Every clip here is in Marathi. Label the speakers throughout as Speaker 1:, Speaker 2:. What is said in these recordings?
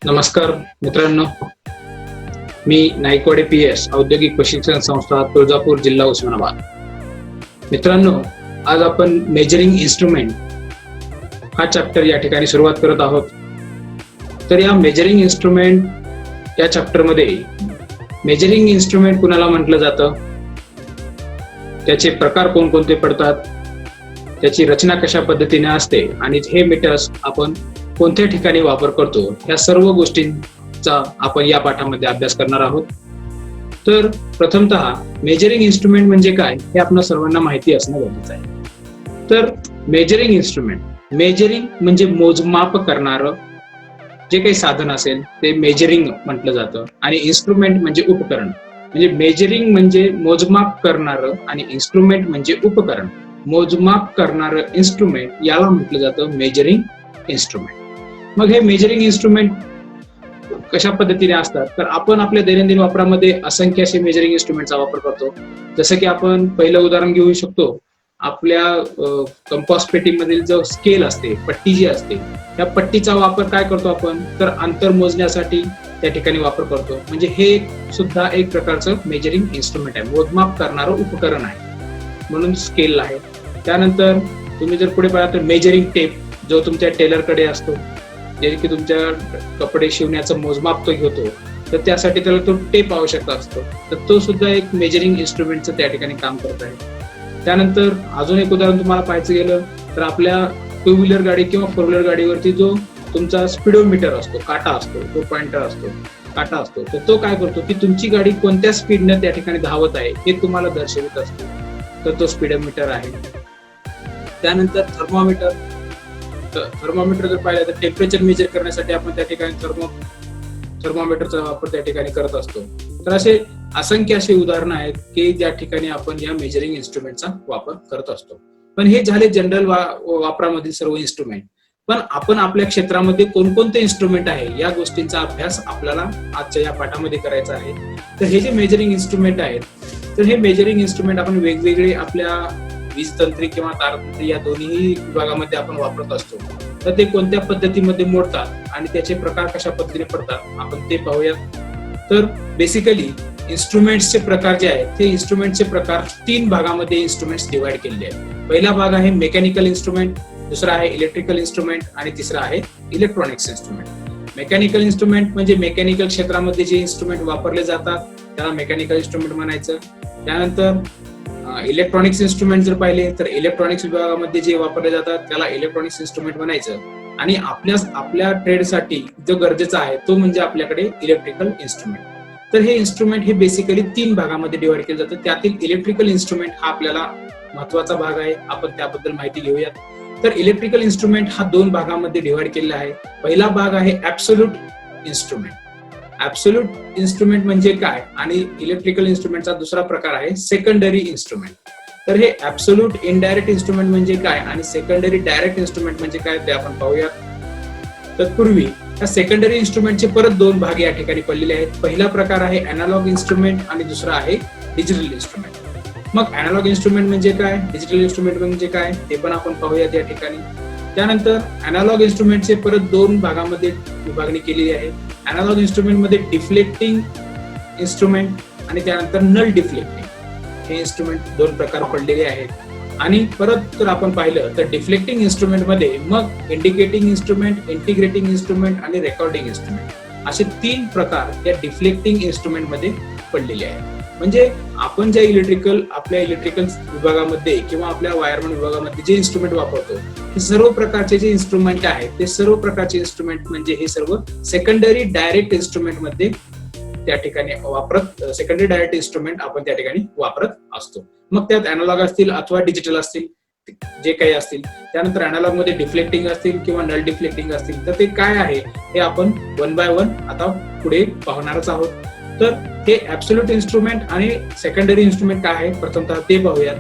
Speaker 1: नमस्कार मित्रांनो, मी नाईकवाडे PS औद्योगिक प्रशिक्षण संस्था तुळजापूर जिल्हा उस्मानाबाद. मित्रांनो, आज आपण मेजरिंग इन्स्ट्रुमेंट हा चॅप्टर या ठिकाणी सुरुवात करत आहोत. तर या मेजरिंग इन्स्ट्रुमेंट या चॅप्टर मध्ये मेजरिंग इन्स्ट्रुमेंट कुणाला म्हटलं जातं, त्याचे प्रकार कोणकोणते पडतात, त्याची रचना कशा पद्धतीने असते आणि हे मीटर्स आपण कोणत्या ठिकाणी वापर करतो, या सर्व गोष्टींचा आपण या पाठामध्ये अभ्यास करणार आहोत. तर प्रथमतः मेजरिंग इन्स्ट्रुमेंट म्हणजे काय हे आपल्या सर्वांना माहिती असणं गरजेचं आहे. तर मेजरिंग इन्स्ट्रुमेंट, मेजरिंग म्हणजे मोजमाप करणारं जे काही साधन असेल ते मेजरिंग म्हटलं जातं आणि इन्स्ट्रुमेंट म्हणजे उपकरण. म्हणजे मेजरिंग म्हणजे मोजमाप करणारं आणि इन्स्ट्रुमेंट म्हणजे उपकरण. मोजमाप करणारं इन्स्ट्रुमेंट याला म्हटलं जातं मेजरिंग इन्स्ट्रुमेंट. मग हे मेजरिंग इन्स्ट्रुमेंट कशा पद्धतीने असतात, तर आपण आपल्या दैनंदिन वापरामध्ये असंख्य असे मेजरिंग इन्स्ट्रुमेंटचा वापर करतो. जसं की आपण पहिलं उदाहरण घेऊ शकतो, आपल्या कंपास पेटीमधील जो स्केल असते, पट्टी जी असते, त्या पट्टीचा वापर काय करतो आपण, तर अंतर मोजण्यासाठी त्या ठिकाणी वापर करतो. म्हणजे हे सुद्धा एक प्रकारचं मेजरिंग इन्स्ट्रुमेंट आहे, मोजमाप करणारं उपकरण आहे, म्हणून स्केल आहे. त्यानंतर तुम्ही जर पुढे पाहिला तर मेजरिंग टेप जो तुमच्या टेलरकडे असतो, जे की तुमच्या कपडे शिवण्याचं मोजमाप तो घेतो, तर त्यासाठी त्याला तो टेप आवश्यक असतो, तर तो सुद्धा एक मेजरिंग इन्स्ट्रुमेंटचं त्या ठिकाणी काम करत आहे. त्यानंतर अजून एक उदाहरण तुम्हाला पाहायचं गेलं तर आपल्या टू व्हीलर गाडी किंवा फोर व्हीलर गाडीवरती जो तुमचा स्पीडोमीटर असतो, काटा असतो, तो पॉइंटर असतो, काटा असतो, तर तो काय करतो की तुमची गाडी कोणत्या स्पीडने त्या ठिकाणी धावत आहे हे तुम्हाला दर्शवित असतो, तर तो स्पीडोमीटर आहे. त्यानंतर थर्मोमीटर जर पाहिलं तर टेम्परेचर मेजर करण्यासाठी आपण त्या ठिकाणी थर्मोमीटरचा वापर त्या ठिकाणी करत असतो. तर असे असंख्य असे उदाहरणं आहेत की ज्या ठिकाणी आपण या मेजरिंग इन्स्ट्रुमेंटचा वापर करत असतो. पण हे झाले जनरल वापरामधील सर्व इन्स्ट्रुमेंट. पण आपण आपल्या क्षेत्रामध्ये कोणकोणते इन्स्ट्रुमेंट आहे या गोष्टींचा अभ्यास आपल्याला आजच्या या पाठामध्ये करायचा आहे. तर हे जे मेजरिंग इन्स्ट्रुमेंट आहेत, तर हे मेजरिंग इन्स्ट्रुमेंट आपण वेगवेगळे आपल्या वीज तंत्री किंवा तारतंत्री या दोन्ही विभागामध्ये आपण वापरत असतो. तर ते कोणत्या पद्धतीमध्ये मोडतात आणि त्याचे प्रकार कशा पद्धतीने पडतात आपण ते पाहूयात. तर बेसिकली इन्स्ट्रुमेंट्सचे प्रकार जे आहेत, ते इन्स्ट्रुमेंटचे प्रकार 3 भागामध्ये इन्स्ट्रुमेंट्स डिवाइड केलेले आहेत. पहिला भाग आहे मेकॅनिकल इन्स्ट्रुमेंट, दुसरा आहे इलेक्ट्रिकल इन्स्ट्रुमेंट आणि तिसरा आहे इलेक्ट्रॉनिक्स इन्स्ट्रुमेंट. मेकॅनिकल इन्स्ट्रुमेंट म्हणजे मेकॅनिकल क्षेत्रामध्ये जे इन्स्ट्रुमेंट वापरले जातात त्याला मेकॅनिकल इन्स्ट्रुमेंट म्हणायचं. त्यानंतर इलेक्ट्रॉनिक्स इन्स्ट्रुमेंट जर पाहिले तर इलेक्ट्रॉनिक्स विभागामध्ये जे वापरले जातात त्याला इलेक्ट्रॉनिक्स इन्स्ट्रुमेंट म्हणायचं. आणि आपल्या ट्रेडसाठी जो गरजेचा आहे तो म्हणजे आपल्याकडे इलेक्ट्रिकल इन्स्ट्रुमेंट. तर हे इन्स्ट्रुमेंट हे बेसिकली 3 भागामध्ये डिवाइड केले जातं. त्यातील इलेक्ट्रिकल इन्स्ट्रुमेंट हा आपल्याला महत्वाचा भाग आहे, आपण त्याबद्दल माहिती घेऊयात. तर इलेक्ट्रिकल इन्स्ट्रुमेंट हा 2 भागामध्ये डिवाइड केलेला आहे. पहिला भाग आहे ऍब्सोल्यूट इन्स्ट्रुमेंट. ऍब्सोल्यूट इन्स्ट्रुमेंट म्हणजे काय आणि इलेक्ट्रिकल इन्स्ट्रुमेंटचा दुसरा प्रकार आहे सेकंडरी इन्स्ट्रुमेंट. तर हे ऍब्सोल्यूट इनडायरेक्ट इन्स्ट्रुमेंट म्हणजे काय आणि सेकंडरी डायरेक्ट इन्स्ट्रुमेंट म्हणजे काय ते आपण पाहूयात. तत्पूर्वी या सेकंडरी इन्स्ट्रुमेंटचे परत 2 भाग या ठिकाणी पडलेले आहेत. पहिला प्रकार आहे अॅनालॉग इन्स्ट्रुमेंट आणि दुसरा आहे डिजिटल इन्स्ट्रुमेंट. मग अॅनालॉग इन्स्ट्रुमेंट म्हणजे काय, डिजिटल इन्स्ट्रुमेंट म्हणजे काय ते पण आपण पाहूयात या ठिकाणी. त्यानंतर अॅनालॉग इन्स्ट्रुमेंटचे परत 2 भागामध्ये विभागणी केलेली आहे. अॅनालॉग इन्स्ट्रुमेंट मध्ये डिफ्लेक्टिंग इन्स्ट्रुमेंट आणि त्यानंतर नल डिफ्लेक्टिंग हे इन्स्ट्रुमेंट 2 प्रकार पडलेले आहेत. आणि परत जर आपण पाहिलं तर डिफ्लेक्टिंग इन्स्ट्रुमेंट मध्ये मग इंडिकेटिंग इन्स्ट्रुमेंट, इंटिग्रेटिंग इन्स्ट्रुमेंट आणि रेकॉर्डिंग इन्स्ट्रुमेंट असे 3 प्रकार या डिफ्लेक्टिंग इन्स्ट्रुमेंट मध्ये पडलेले आहेत. म्हणजे आपण ज्या आपल्या इलेक्ट्रिकल विभागामध्ये किंवा आपल्या वायरमन विभागामध्ये जे इन्स्ट्रुमेंट वापरतो, हे सर्व प्रकारचे जे इन्स्ट्रुमेंट आहेत ते सर्व प्रकारचे इन्स्ट्रुमेंट म्हणजे हे सर्व सेकंडरी डायरेक्ट इन्स्ट्रुमेंट मध्ये त्या ठिकाणी सेकंडरी डायरेक्ट इन्स्ट्रुमेंट आपण त्या ठिकाणी वापरत असतो. मग त्यात अॅनालॉग असतील अथवा डिजिटल असतील, जे काही असतील. त्यानंतर अॅनालॉग मध्ये डिफ्लेक्टिंग असतील किंवा नल डिफ्लेक्टिंग असतील, तर ते काय आहे हे आपण 1 बाय 1 आता पुढे पाहणारच आहोत. तर हे ऍब्सोल्यूट इन्स्ट्रुमेंट आणि सेकंडरी इन्स्ट्रुमेंट काय आहे प्रथमतः ते पाहूयात.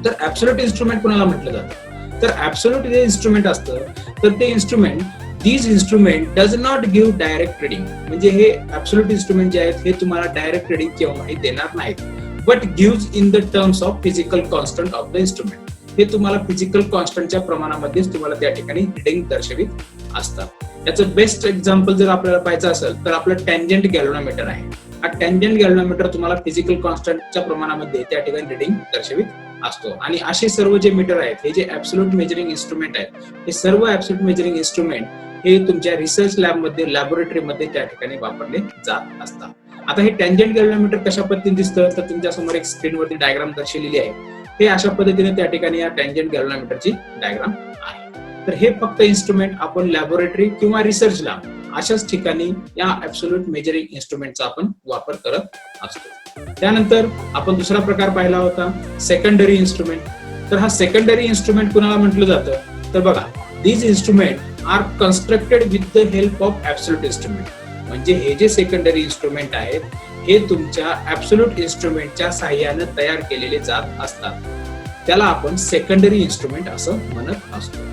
Speaker 1: तर ऍब्सोल्यूट इन्स्ट्रुमेंट कोणाला म्हटलं जातं, तर ऍब्सोल्यूट जे इन्स्ट्रुमेंट असतं तर ते instrument this instrument does not give direct reading. म्हणजे हे ऍब्सोल्यूट इन्स्ट्रुमेंट जे आहेत हे तुम्हाला डायरेक्ट रिडिंग केव्हाही देणार नाहीत, but gives in the terms of physical constant of the instrument. हे तुम्हाला फिजिकल कॉन्स्टंटच्या प्रमाणामध्येच तुम्हाला त्या ठिकाणी रिडिंग दर्शवित असतात. याचं बेस्ट एक्झाम्पल जर आपल्याला पाहायचं असेल तर आपलं टँजंट गॅल्व्हनोमीटर आहे. हा टँजंट गॅल्व्हनोमीटर तुम्हाला फिजिकल कॉन्स्टंटच्या प्रमाणामध्ये त्या ठिकाणी रिडिंग दर्शवित असतो. आणि असे सर्व जे मीटर आहेत, हे जे ऍब्सोल्यूट मेजरिंग इन्स्ट्रुमेंट आहेत, हे सर्व ऍब्सोल्यूट मेजरिंग इन्स्ट्रुमेंट हे तुमच्या रिसर्च लॅबमध्ये, लॅबोरेटरीमध्ये त्या ठिकाणी वापरले जात असतात. आता हे टँजंट गॅल्व्हनोमीटर कशा पद्धतीने दिसतं तर तुमच्या समोर एक स्क्रीनवरती डायग्राम दर्शवलेली आहे. हे अशा पद्धतीने त्या ठिकाणी या टँजंट गॅल्व्हनोमीटरची डायग्राम आहे. तर हे फक्त इन्स्ट्रुमेंट आपण लॅबोरेटरी किंवा रिसर्च लॅब अशाच ठिकाणी या ऍब्सोल्यूट मेजरिंग इन्स्ट्रुमेंटचा आपण वापर करत असतो. त्यानंतर आपण दुसरा प्रकार पाहिला होता सेकंडरी इन्स्ट्रुमेंट. तर हा सेकंडरी इन्स्ट्रुमेंट कुणाला म्हटलं जातं तर बघा, these instrument are constructed with the help of absolute instrument. म्हणजे हे जे सेकंडरी इन्स्ट्रुमेंट आहेत हे तुमच्या ऍब्सोल्यूट इन्स्ट्रुमेंटच्या साहाय्याने तयार केलेले जात असतात. त्याला आपण सेकंडरी इन्स्ट्रुमेंट असं म्हणत असतो.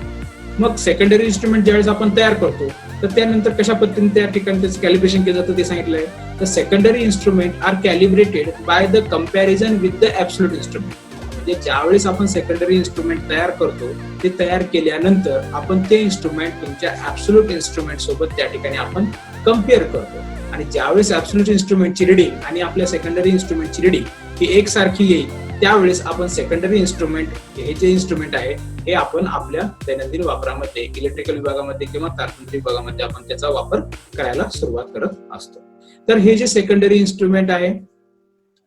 Speaker 1: मग सेकंडरी इन्स्ट्रुमेंट ज्यावेळेस आपण तयार करतो तर त्यानंतर कशा पद्धतीने त्या ठिकाणी त्याचं कॅलिब्रेशन केलं जातं ते सांगितलंय. तर secondary instrument are calibrated by the comparison with the absolute instrument. म्हणजे ज्यावेळेस आपण सेकंडरी इन्स्ट्रुमेंट तयार करतो ते तयार केल्यानंतर आपण ते इन्स्ट्रुमेंट तुमच्या ऍब्सोल्यूट इन्स्ट्रुमेंट सोबत त्या ठिकाणी आपण कम्पेअर करतो. आणि ज्यावेळेस ऍब्सोल्यूट इन्स्ट्रुमेंटची रिडिंग आणि आपल्या सेकंडरी इन्स्ट्रुमेंटची रिडिंग ही एकसारखी येईल त्यावेळेस आपण सेकंडरी इन्स्ट्रुमेंट हे जे इन्स्ट्रुमेंट आहे हे आपण आपल्या दैनंदिन वापरामध्ये, इलेक्ट्रिकल विभागामध्ये किंवा तांत्रिक विभागामध्ये आपण त्याचा वापर करायला सुरुवात करत असतो. तर हे जे सेकंडरी इन्स्ट्रुमेंट आहे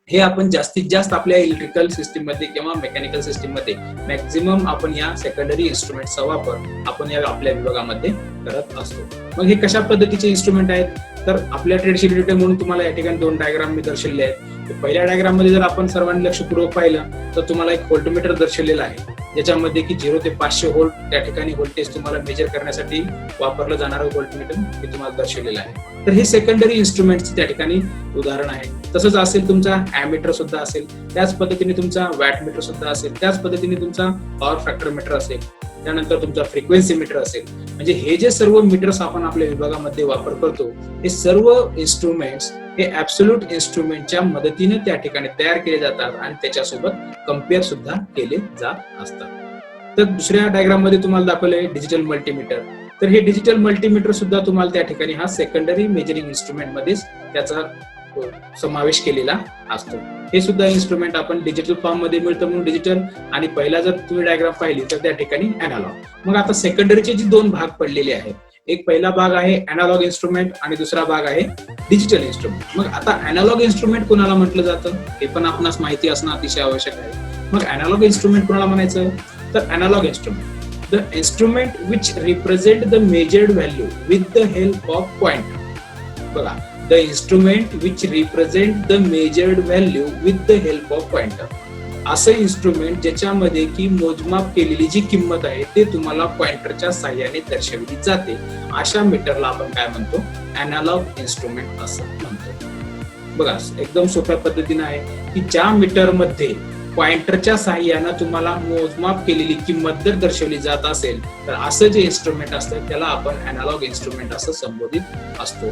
Speaker 1: हे आपण जास्तीत जास्त आपल्या इलेक्ट्रिकल सिस्टीम मध्ये किंवा मेकॅनिकल सिस्टीम मध्ये मॅक्झिमम आपण या सेकंडरी इन्स्ट्रुमेंटचा वापर आपण या आपल्या विभागामध्ये करत असतो. मग हे कशा पद्धतीचे इन्स्ट्रुमेंट आहेत तर आपल्या ट्रेडशी रिलेटेड म्हणून तुम्हाला या ठिकाणी 2 डायग्राम मी दर्शवले आहेत. पहिल्या डायग्राम मध्ये जर आपण सर्वांनी लक्षपूर्वक पाहिलं तर तुम्हाला एक व्होल्टमीटर दर्शवलेला आहे ज्याच्यामध्ये की 0 ते 500 व्होल्ट त्या ठिकाणी व्होल्टेज तुम्हाला मेजर करण्यासाठी वापरलं जाणारं व्होल्टमीटर हे तुम्हाला दर्शवलेलं आहे. तर हे सेकंडरी इन्स्ट्रुमेंटचे त्या ठिकाणी उदाहरण आहे. तसंच असेल तुमचा ॲमीटर सुद्धा असेल, त्याच पद्धतीने तुमचा वॅटमीटर सुद्धा असेल, त्याच पद्धतीने तुमचा पॉवर फॅक्टर मीटर असेल, त्यानंतर तुमचा फ्रिक्वेन्सी मीटर असेल. म्हणजे हे जे सर्व मीटर्स आपण आपल्या विभागामध्ये वापर करतो हे सर्व इन्स्ट्रुमेंट्स हे ऍब्सोल्यूट इन्स्ट्रुमेंटच्या मदतीने त्या ठिकाणी तयार केले जातात आणि त्याच्यासोबत कम्पेअर सुद्धा केले जात असतात. तर दुसऱ्या डायग्राम मध्ये तुम्हाला दाखवलंय डिजिटल मल्टीमीटर. तर हे डिजिटल मल्टीमीटर सुद्धा तुम्हाला त्या ठिकाणी हा सेकंडरी मेजरिंग इन्स्ट्रुमेंट मध्येच त्याचा समावेश केलेला असतो. हे सुद्धा इन्स्ट्रुमेंट आपण डिजिटल फॉर्म मध्ये मिळतं म्हणून डिजिटल, आणि पहिला जर तुम्ही डायग्राम पाहिली तर त्या ठिकाणी अॅनालॉग. मग आता सेकंडरीचे जे 2 भाग पडलेले आहेत, एक पहिला भाग आहे अॅनालॉग इन्स्ट्रुमेंट आणि दुसरा भाग आहे डिजिटल इन्स्ट्रुमेंट. मग आता अॅनालॉग इन्स्ट्रुमेंट कोणाला म्हटलं जातं हे पण आपणास माहिती असणं अतिशय आवश्यक आहे. मग अॅनालॉग इन्स्ट्रुमेंट कोणाला म्हणायचं तर analogue instrument the instrument which represent the measured value with the help of pointer. बघा, the instrument which represent the measured value with the help of pointer. असं इन्स्ट्रुमेंट ज्याच्यामध्ये की मोजमाप केलेली जी किंमत आहे ते तुम्हाला पॉइंटरच्या साहाय्याने दर्शवली जाते, अशा मीटरला आपण काय म्हणतो अॅनालॉग इन्स्ट्रुमेंट असं म्हणतो. बघा, एकदम सोप्या पद्धतीने आहे की ज्या मीटरमध्ये पॉइंटरच्या साहाय्याने तुम्हाला मोजमाप केलेली किंमत जर दर्शवली जात असेल तर असं जे इन्स्ट्रुमेंट असतं त्याला आपण अॅनालॉग इन्स्ट्रुमेंट असं संबोधित असतो.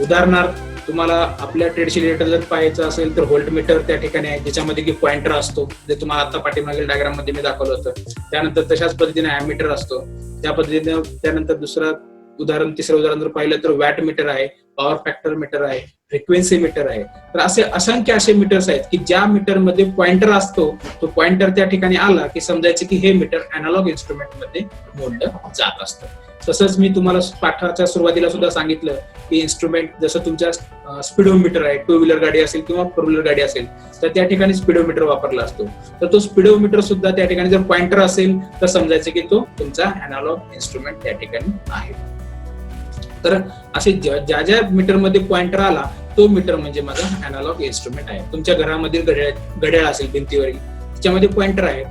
Speaker 1: उदाहरणार्थ तुम्हाला आपल्या ट्रेडशी रिलेटेड जर पाहायचं असेल तर व्होल्टमीटर त्या ठिकाणी आहे ज्याच्यामध्ये की पॉइंटर असतो, जे तुम्हाला आता पाठीमागील डायग्राम मध्ये मी दाखवलं होतं. त्यानंतर तशाच पद्धतीने ॲमीटर असतो त्या पद्धतीने. त्यानंतर तिसरं उदाहरण जर पाहिलं तर वॅट मीटर आहे, पॉवर फॅक्टर मीटर आहे, फ्रिक्वेन्सी मीटर आहे. तर असे असंख्य असे मीटर्स आहेत की ज्या मीटरमध्ये पॉइंटर असतो, तो पॉइंटर त्या ठिकाणी आला की समजायचं की हे मीटर अॅनालॉग इन्स्ट्रुमेंट मध्ये मोडलं जात असतं. तसंच मी तुम्हाला पाठाच्या सुरुवातीला सुद्धा सांगितलं की इन्स्ट्रुमेंट जसं तुमच्या स्पीडोमीटर आहे, 2 व्हीलर गाडी असेल किंवा 4 व्हीलर गाडी असेल तर त्या ठिकाणी स्पीडोमीटर वापरला असतो. तर तो स्पीडोमीटर सुद्धा त्या ठिकाणी जर पॉइंटर असेल तर समजायचं की तो तुमचा अॅनालॉग इन्स्ट्रुमेंट त्या ठिकाणी आहे. तर असे ज्या ज्या मीटरमध्ये पॉइंटर आला तो मीटर म्हणजे माझा अॅनालॉग इन्स्ट्रुमेंट आहे. तुमच्या घरामधील घड्याळ असेल भिंतीवरील त्याच्यामध्ये पॉइंटर आहे,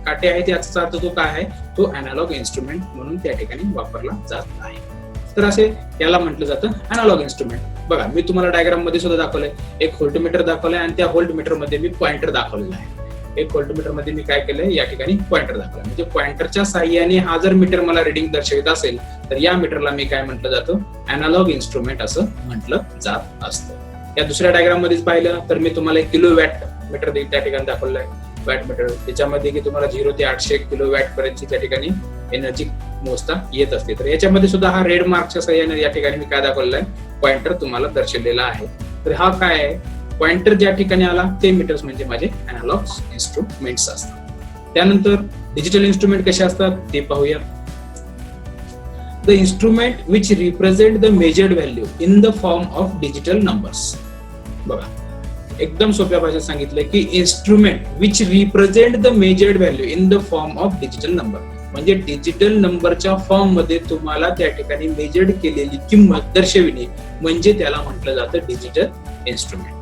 Speaker 1: काटे आहेत याचा अर्थ तो काय आहे, तो अॅनालॉग इन्स्ट्रुमेंट म्हणून त्या ठिकाणी वापरला जात आहे. तर असे याला म्हटलं जातं अॅनालॉग इन्स्ट्रुमेंट. बघा, मी तुम्हाला डायग्राम मध्ये सुद्धा दाखवलंय, एक व्होल्टमीटर दाखवलंय आणि त्या व्होल्टमीटर मध्ये मी पॉइंटर दाखवलेला आहे. एक व्होल्टमीटर मध्ये मी काय केलंय या ठिकाणी पॉइंटर दाखवला. म्हणजे पॉइंटरच्या साहाय्याने हा जर मीटर मला रिडिंग दर्शवित असेल तर या मीटरला मी काय म्हटलं जातं अॅनालॉग इन्स्ट्रुमेंट असं म्हटलं जात असतं. या दुसऱ्या डायग्राम मध्येच पाहिलं तर मी तुम्हाला एक किलो वॅट मीटर त्या ठिकाणी दाखवलं आहे. वॅट मीटर त्याच्यामध्ये की तुम्हाला 0 ते 800 किलो वॅट पर्यंतची त्या ठिकाणी एनर्जी मोजता येत असते. तर याच्यामध्ये सुद्धा हा रेड मार्कच्या सहाय्याने या ठिकाणी मी काय दाखवलेला आहे, पॉइंटर तुम्हाला दर्शवलेला आहे. तर हा काय आहे, पॉइंटर ज्या ठिकाणी आला ते मीटर्स म्हणजे माझे अॅनालॉग इन्स्ट्रुमेंट्स असतात. त्यानंतर डिजिटल इन्स्ट्रुमेंट कसे असतात ते पाहूया. The instrument which represent the measured value in the form of digital numbers. बघा, एकदम सोप्या भाषेत सांगितलंय की instrument which represent the measured value in the form of digital number, म्हणजे डिजिटल नंबरच्या फॉर्म मध्ये तुम्हाला त्या ठिकाणी मेजर्ड केलेली किंमत दर्शविणे म्हणजे त्याला म्हटलं जातं डिजिटल इन्स्ट्रुमेंट.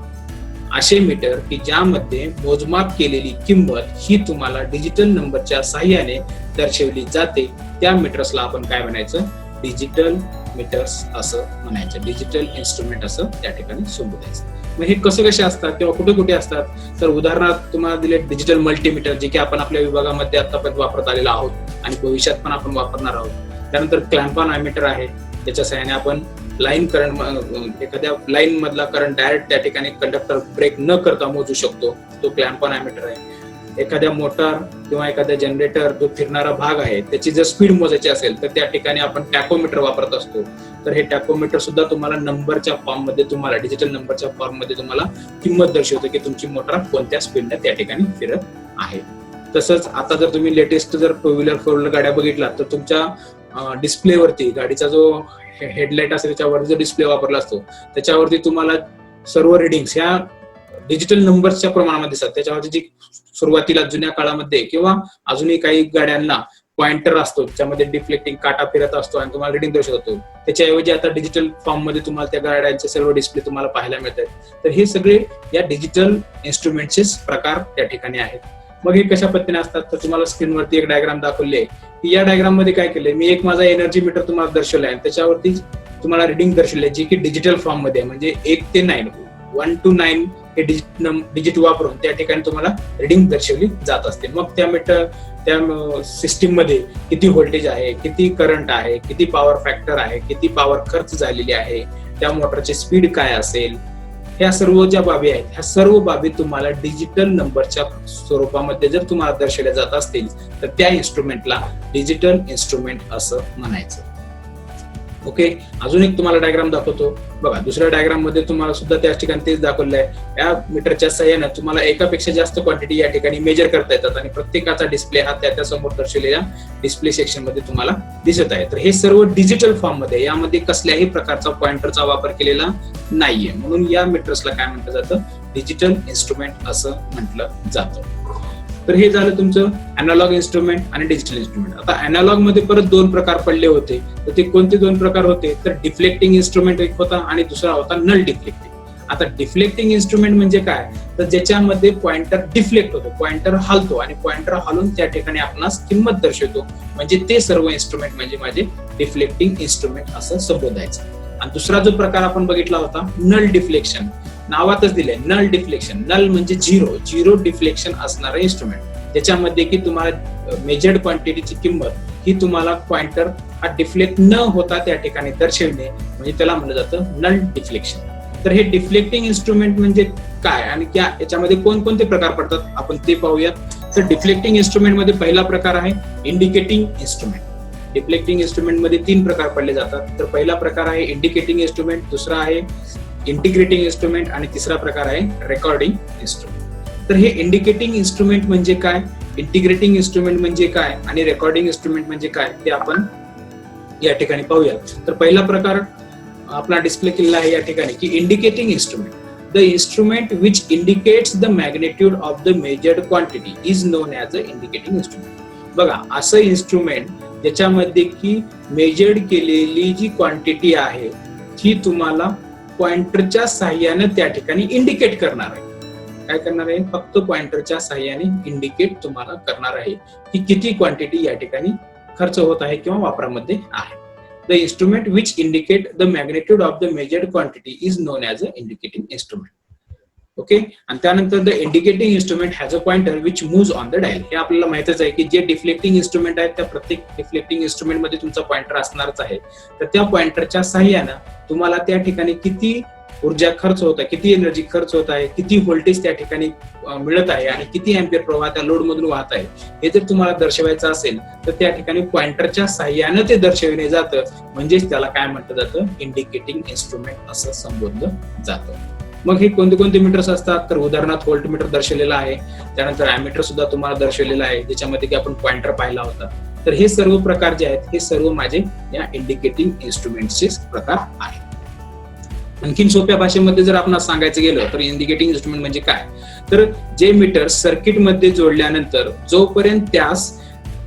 Speaker 1: असे मीटर की ज्यामध्ये मोजमाप केलेली किंमत ही तुम्हाला डिजिटल नंबरच्या साहाय्याने दर्शवली जाते, त्या मीटर्सला आपण काय म्हणायचं, डिजिटल मीटर्स असं म्हणायचं, डिजिटल इन्स्ट्रुमेंट असं त्या ठिकाणी संबोधायचं. मग हे कसे असतात किंवा कुठे कुठे असतात, तर उदाहरणार्थ तुम्हाला दिले डिजिटल मल्टीमीटर, जे की आपण आपल्या विभागामध्ये आतापर्यंत वापरत आलेलो आहोत आणि भविष्यात पण आपण वापरणार आहोत. त्यानंतर क्लॅम्पॉनॉमीटर आहे, त्याच्या सहाय्याने आपण लाईन करंट, एखाद्या लाईन मधला करंट डायरेक्ट त्या ठिकाणी कंडक्टर ब्रेक न करता मोजू शकतो, तो क्लॅम्पॉनॉमीटर आहे. एखाद्या मोटार किंवा एखाद्या जनरेटर जो फिरणारा भाग आहे त्याची जर स्पीड मोजायची असेल तर त्या ठिकाणी आपण टॅकोमीटर वापरत असतो. तर हे टॅकोमीटर सुद्धा तुम्हाला नंबरच्या फॉर्म मध्ये, तुम्हाला डिजिटल नंबरच्या फॉर्म मध्ये तुम्हाला किंमत दर्शवते की तुमची मोटार कोणत्या स्पीडने त्या ठिकाणी फिरत आहे. तसंच आता जर तुम्ही लेटेस्ट जर 2 व्हीलर 4 व्हीलर गाड्या बघितला तर तुमच्या डिस्प्लेवरती, गाडीचा जो हेडलाईट असेल त्याच्यावर जो डिस्प्ले वापरला असतो त्याच्यावरती तुम्हाला सर्व रिडिंग्स ह्या डिजिटल नंबर्सच्या प्रमाणामध्ये दिसतात. त्याच्यावरती जी सुरुवातीला जुन्या काळामध्ये किंवा अजूनही काही गाड्यांना पॉइंटर असतो, त्याच्यामध्ये डिफ्लेक्टिंग काटा फिरत असतो आणि तुम्हाला रिडिंग दर्शवतो, त्याच्याऐवजी आता डिजिटल फॉर्म मध्ये तुम्हाला त्या गाड्यांचे सर्व डिस्प्ले तुम्हाला पाहायला मिळतात. तर हे सगळे या डिजिटल इन्स्ट्रुमेंटचे प्रकार त्या ठिकाणी आहेत. मग हे कशा पद्धतीने असतात, तर तुम्हाला स्क्रीनवरती एक डायग्राम दाखवली आहे की या डायग्राम मध्ये काय केलंय, मी एक माझा एनर्जी मीटर तुम्हाला दर्शवलाय आणि त्याच्यावरती तुम्हाला रिडिंग दर्शवली आहे जी की डिजिटल फॉर्म मध्ये, म्हणजे 1 ते 9, 1 to 9 हे डिजिट वापरून त्या ठिकाणी तुम्हाला रिडिंग दर्शवली जात असते. मग त्या मीटर, त्या सिस्टीम मध्ये किती व्होल्टेज आहे, किती करंट आहे, किती पॉवर फॅक्टर आहे, किती पॉवर खर्च झालेली आहे, त्या मोटरची स्पीड काय असेल, ह्या सर्व ज्या बाबी आहेत ह्या सर्व बाबी तुम्हाला डिजिटल नंबरच्या स्वरूपामध्ये जर तुम्हाला दर्शवल्या जात असतील तर त्या इन्स्ट्रुमेंटला डिजिटल इन्स्ट्रुमेंट असं म्हणायचं. ओके, अजून एक तुम्हाला डायग्राम दाखवतो. बघा, दुसऱ्या डायग्राम मध्ये तुम्हाला सुद्धा त्याच ठिकाणी तेच दाखवलं आहे. या मीटरच्या सहाय्याने तुम्हाला एकापेक्षा जास्त क्वांटिटी या ठिकाणी मेजर करता येतात आणि प्रत्येकाचा डिस्प्ले हा त्या समोर दर्शवलेल्या डिस्प्ले सेक्शन मध्ये तुम्हाला दिसत आहे. तर हे सर्व डिजिटल फॉर्म मध्ये, यामध्ये कसल्याही प्रकारचा पॉइंटरचा वापर केलेला नाहीये, म्हणून या मीटर्सला काय म्हटलं जातं, डिजिटल इन्स्ट्रुमेंट असं म्हटलं जातं. तर हे झालं तुमचं अॅनालॉग इन्स्ट्रुमेंट आणि डिजिटल इन्स्ट्रुमेंट. आता अॅनालॉग मध्ये परत 2 प्रकार पडले होते, तर ते कोणते 2 प्रकार होते, तर डिफ्लेक्टिंग इन्स्ट्रुमेंट एक होता आणि दुसरा होता नल डिफ्लेक्टिंग. आता डिफ्लेक्टिंग इन्स्ट्रुमेंट म्हणजे काय, तर ज्याच्यामध्ये पॉइंटर डिफ्लेक्ट होतो, पॉइंटर हलतो आणि पॉइंटर हलून त्या ठिकाणी आपणास किंमत दर्शवतो, म्हणजे ते सर्व इन्स्ट्रुमेंट म्हणजे माझे डिफ्लेक्टिंग इन्स्ट्रुमेंट असं संबोधायचं. आणि दुसरा जो प्रकार आपण बघितला होता नल डिफ्लेक्शन, नावातच दिलंय नल डिफ्लेक्शन. नल म्हणजे झिरो डिफ्लेक्शन असणारं इन्स्ट्रुमेंट, ज्याच्यामध्ये की तुम्हाला मेजर्ड क्वांटिटीची किंमत ही तुम्हाला पॉइंटर हा डिफ्लेक्ट न होता त्या ठिकाणी दर्शवणे, म्हणजे त्याला म्हणलं जातं नल डिफ्लेक्शन. तर हे डिफ्लेक्टिंग इन्स्ट्रुमेंट म्हणजे काय आणि याच्यामध्ये कोणकोणते प्रकार पडतात आपण ते पाहूयात. तर डिफ्लेक्टिंग इन्स्ट्रुमेंट मध्ये पहिला प्रकार आहे इंडिकेटिंग इन्स्ट्रुमेंट. डिफ्लेक्टिंग इन्स्ट्रुमेंट मध्ये 3 प्रकार पडले जातात. तर पहिला प्रकार आहे इंडिकेटिंग इन्स्ट्रुमेंट, दुसरा आहे इंटिग्रेटिंग इन्स्ट्रुमेंट आणि तिसरा प्रकार आहे रेकॉर्डिंग इन्स्ट्रुमेंट. तर हे इंडिकेटिंग इन्स्ट्रुमेंट म्हणजे काय, इंटिग्रेटिंग इन्स्ट्रुमेंट म्हणजे काय आणि रेकॉर्डिंग इन्स्ट्रुमेंट म्हणजे काय ते आपण या ठिकाणी पाहूया. तर पहिला प्रकार आपला डिस्प्ले केलेला आहे या ठिकाणी की indicating instrument. The instrument which indicates the magnitude of the measured quantity is non as a indicating instrument. बघा, असं इन्स्ट्रुमेंट ज्याच्यामध्ये की मेजर्ड केलेली जी क्वांटिटी आहे ती तुम्हाला पॉइंटरच्या साहाय्याने त्या ठिकाणी इंडिकेट करणार आहे. काय करणार आहे, फक्त पॉइंटरच्या साहाय्याने इंडिकेट तुम्हाला करणार आहे की किती क्वांटिटी या ठिकाणी खर्च होत आहे किंवा वापरामध्ये आहे. The instrument which indicate the magnitude of the measured quantity is non as a indicating instrument. Okay, आणि त्यानंतर the indicating instrument has a pointer which moves on the dial. हे आपल्याला माहितच आहे की जे डिफ्लेक्टिंग इन्स्ट्रुमेंट आहेत त्या प्रत्येक डिफ्लेक्टिंग इन्स्ट्रुमेंट मध्ये तुमचा पॉइंटर असणारच आहे. तर त्या पॉइंटरच्या साहाय्याने तुम्हाला त्या ठिकाणी किती ऊर्जा खर्च होत आहे, किती एनर्जी खर्च होत आहे, किती व्होल्टेज त्या ठिकाणी मिळत आहे आणि किती अँपिअर प्रवाह त्या लोड मधून वाहत आहे, हे जर तुम्हाला दर्शवायचं असेल तर त्या ठिकाणी पॉइंटरच्या साह्यानं ते दर्शविले जातं. म्हणजेच त्याला काय म्हटलं जातं, इंडिकेटिंग इन्स्ट्रुमेंट असं संबोधलं जातं. मग हे कोणते कोणते मीटर्स असतात, तर उदाहरणार्थ व्होल्ट मीटर दर्शवलेला आहे, त्यानंतर अॅमीटर सुद्धा तुम्हाला दर्शवलेला आहे, ज्याच्यामध्ये की आपण पॉइंटर पाहिला होता. तर हे सर्व प्रकार जे आहेत हे सर्व माझे या इंडिकेटिंग इन्स्ट्रुमेंटचे प्रकार आहेत. आणखीन सोप्या भाषेमध्ये जर आपण सांगायचं गेलं तर इंडिकेटिंग इन्स्ट्रुमेंट म्हणजे काय, तर जे मीटर सर्किट मध्ये जोडल्यानंतर जोपर्यंत त्यास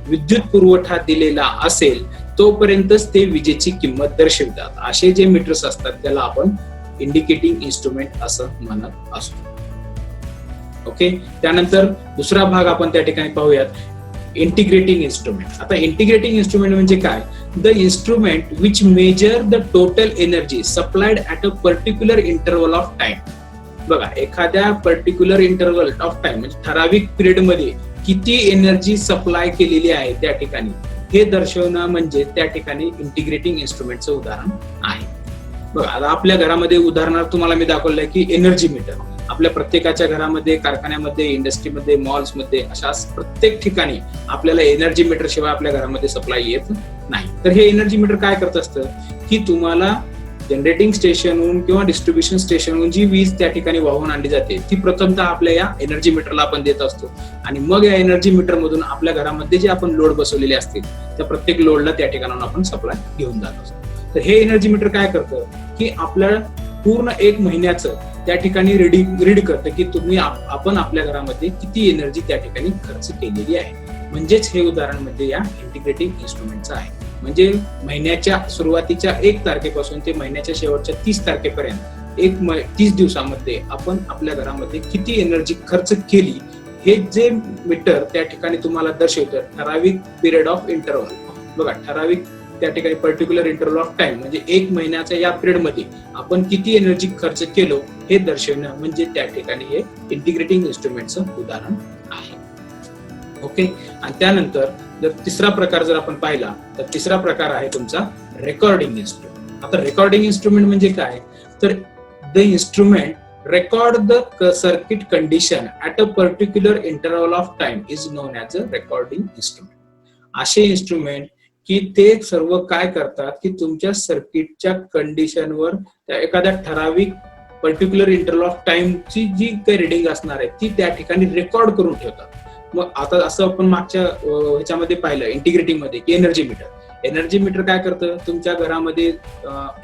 Speaker 1: विद्युत पुरवठा दिलेला असेल तोपर्यंतच ते विजेची किंमत दर्शवितात. असे जे मीटर्स असतात त्याला आपण इंडिकेटिंग इन्स्ट्रुमेंट असं म्हणत असतो. ओके, त्यानंतर दुसरा भाग आपण त्या ठिकाणी पाहूयात, इंटिग्रेटिंग इन्स्ट्रुमेंट. आता इंटिग्रेटिंग इन्स्ट्रुमेंट म्हणजे काय, the instrument which measure the total energy supplied at a particular interval of time. बघा, एखाद्या पर्टिक्युलर इंटरव्हल ऑफ टाइम म्हणजे ठराविक पिरियड मध्ये किती एनर्जी सप्लाय केलेली आहे त्या ठिकाणी हे दर्शवणं म्हणजे त्या ठिकाणी इंटिग्रेटिंग इन्स्ट्रुमेंटचं उदाहरण आहे. बघा, आता आपल्या घरामध्ये उदाहरणार्थ तुम्हाला मी दाखवलंय की एनर्जी मीटर आपल्या प्रत्येकाच्या घरामध्ये, कारखान्यामध्ये, इंडस्ट्रीमध्ये, मॉल्समध्ये, अशा प्रत्येक ठिकाणी आपल्याला एनर्जी मीटर शिवाय आपल्या घरामध्ये सप्लाय येत नाही. तर हे एनर्जी मीटर काय करत असतं की तुम्हाला जनरेटिंग स्टेशनहून किंवा डिस्ट्रीब्युशन स्टेशनहून जी वीज त्या ठिकाणी वाहून आणली जाते ती प्रथमतः आपल्या या एनर्जी मीटरला आपण देत असतो आणि मग या एनर्जी मीटर मधून आपल्या घरामध्ये जे आपण लोड बसवलेले असतील त्या प्रत्येक लोडला त्या ठिकाणाहून आपण सप्लाय घेऊन जात असतो. तर हे एनर्जी मीटर काय करतं की आपल्याला पूर्ण एक महिन्याचं त्या ठिकाणी रीड करतं की तुम्ही आपण आपल्या घरामध्ये किती एनर्जी त्या ठिकाणी खर्च केलेली आहे. म्हणजेच हे उदाहरण म्हणजे या इंटिग्रेटिंग इन्स्ट्रुमेंटचं आहे. म्हणजे महिन्याच्या सुरुवातीच्या 1 तारखेपासून ते महिन्याच्या शेवटच्या 30 तारखेपर्यंत 30 दिवसामध्ये आपण आपल्या घरामध्ये किती एनर्जी खर्च केली हे जे मीटर त्या ठिकाणी तुम्हाला दर्शवतं. ठराविक पिरियड ऑफ इंटरव्हल, बघा, ठराविक त्या ठिकाणी पर्टिक्युलर इंटरव्हल ऑफ टाइम म्हणजे 1 महिन्याच्या या पिरियड मध्ये आपण किती एनर्जी खर्च केलो हे दर्शवणं म्हणजे त्या ठिकाणी हे इंटिग्रेटिंग इन्स्ट्रुमेंटचं उदाहरण आहे. ओके, आणि त्यानंतर जर तिसरा प्रकार जर आपण पाहिला तर तिसरा प्रकार आहे तुमचा रेकॉर्डिंग इन्स्ट्रुमेंट. आता रेकॉर्डिंग इन्स्ट्रुमेंट म्हणजे काय, तर the instrument record the circuit condition at a particular interval of time is non as a recording instrument. असे इन्स्ट्रुमेंट की ते सर्व काय करतात की तुमच्या सर्किटच्या कंडिशनवर एखाद्या ठराविक पर्टिक्युलर इंटरव्हल ऑफ टाइमची जी काही रिडिंग असणार आहे ती त्या ठिकाणी रेकॉर्ड करून ठेवतात. मग आता असं आपण मागच्या ह्याच्यामध्ये पाहिलं इंटिग्रेटिंग मध्ये की एनर्जी मीटर काय करतं, तुमच्या घरामध्ये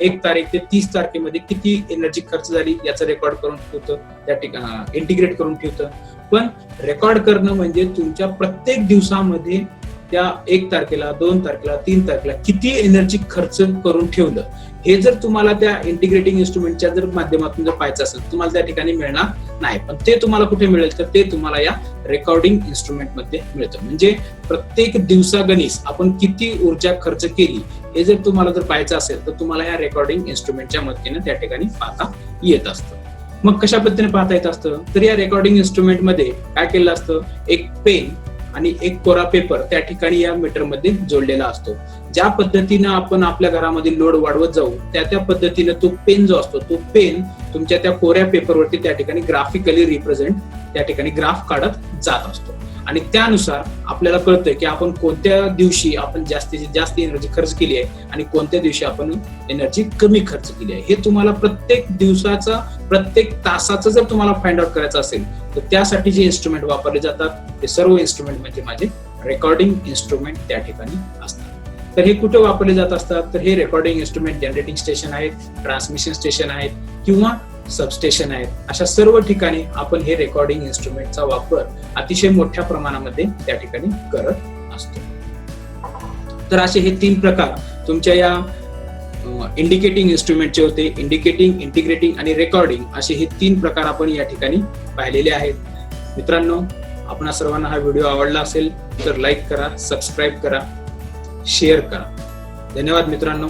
Speaker 1: 1 तारीख ते 30 तारखेमध्ये किती एनर्जी खर्च झाली याचं रेकॉर्ड करून ठेवतं, त्या ठिकाणी इंटिग्रेट करून ठेवतं. पण रेकॉर्ड करणं म्हणजे तुमच्या प्रत्येक दिवसामध्ये त्या 1 तारखेला, 2 तारखेला, 3 तारखेला किती एनर्जी खर्च करून ठेवलं हे जर तुम्हाला त्या इंटिग्रेटिंग इन्स्ट्रुमेंटच्या जर माध्यमातून जर पाहायचं असेल तुम्हाला त्या ठिकाणी मिळणार नाही. पण ते तुम्हाला कुठे मिळेल तर ते तुम्हाला या रेकॉर्डिंग इन्स्ट्रुमेंट मध्ये मिळतं. म्हणजे प्रत्येक दिवसागणिक आपण किती ऊर्जा खर्च केली हे जर तुम्हाला जर पाहायचं असेल तर तुम्हाला या रेकॉर्डिंग इन्स्ट्रुमेंटच्या मदतीने त्या ठिकाणी पाहता येत असतं. मग कशा पद्धतीने पाहता येत असतं, तर या रेकॉर्डिंग इन्स्ट्रुमेंट मध्ये काय केलं असतं, एक पेन आणि एक कोरा पेपर त्या ठिकाणी या मीटर मध्ये जोडलेला असतो. ज्या पद्धतीनं आपण आपल्या घरामध्ये लोड वाढवत जाऊ त्या पद्धतीनं तो पेन जो असतो तो पेन तुमच्या त्या कोऱ्या पेपरवरती त्या ठिकाणी ग्राफिकली रिप्रेझेंट त्या ठिकाणी ग्राफ काढत जात असतो आणि त्यानुसार आपल्याला कळतं की आपण कोणत्या दिवशी आपण जास्तीत जास्त एनर्जी खर्च केली आहे आणि कोणत्या दिवशी आपण एनर्जी कमी खर्च केली आहे. हे तुम्हाला प्रत्येक दिवसाचा, प्रत्येक तासाचं जर तुम्हाला फाइंड आउट करायचं असेल तर त्यासाठी जे इन्स्ट्रुमेंट वापरले जातात ते सर्व इन्स्ट्रुमेंट म्हणजे माझे रेकॉर्डिंग इन्स्ट्रुमेंट त्या ठिकाणी असतात. तर हे कुठे वापरले जात असतात, तर हे रेकॉर्डिंग इन्स्ट्रुमेंट जनरेटिंग स्टेशन आहेत, ट्रान्समिशन स्टेशन आहेत किंवा सबस्टेशन आहेत. अशा सर्व ठिकाणी आपण हे रेकॉर्डिंग इन्स्ट्रुमेंटचा वापर अतिशय मोठ्या प्रमाणामध्ये त्या ठिकाणी करत असतो. तर असे हे 3 प्रकार तुमच्या या इंडिकेटिंग इन्स्ट्रुमेंटचे होते. इंडिकेटिंग, इंटिग्रेटिंग आणि रेकॉर्डिंग असे हे 3 प्रकार आपण या ठिकाणी पाहिलेले आहेत. मित्रांनो, आपणा सर्वांना हा व्हिडिओ आवडला असेल तर लाईक करा, सबस्क्राईब करा, शेअर करा. धन्यवाद मित्रांनो.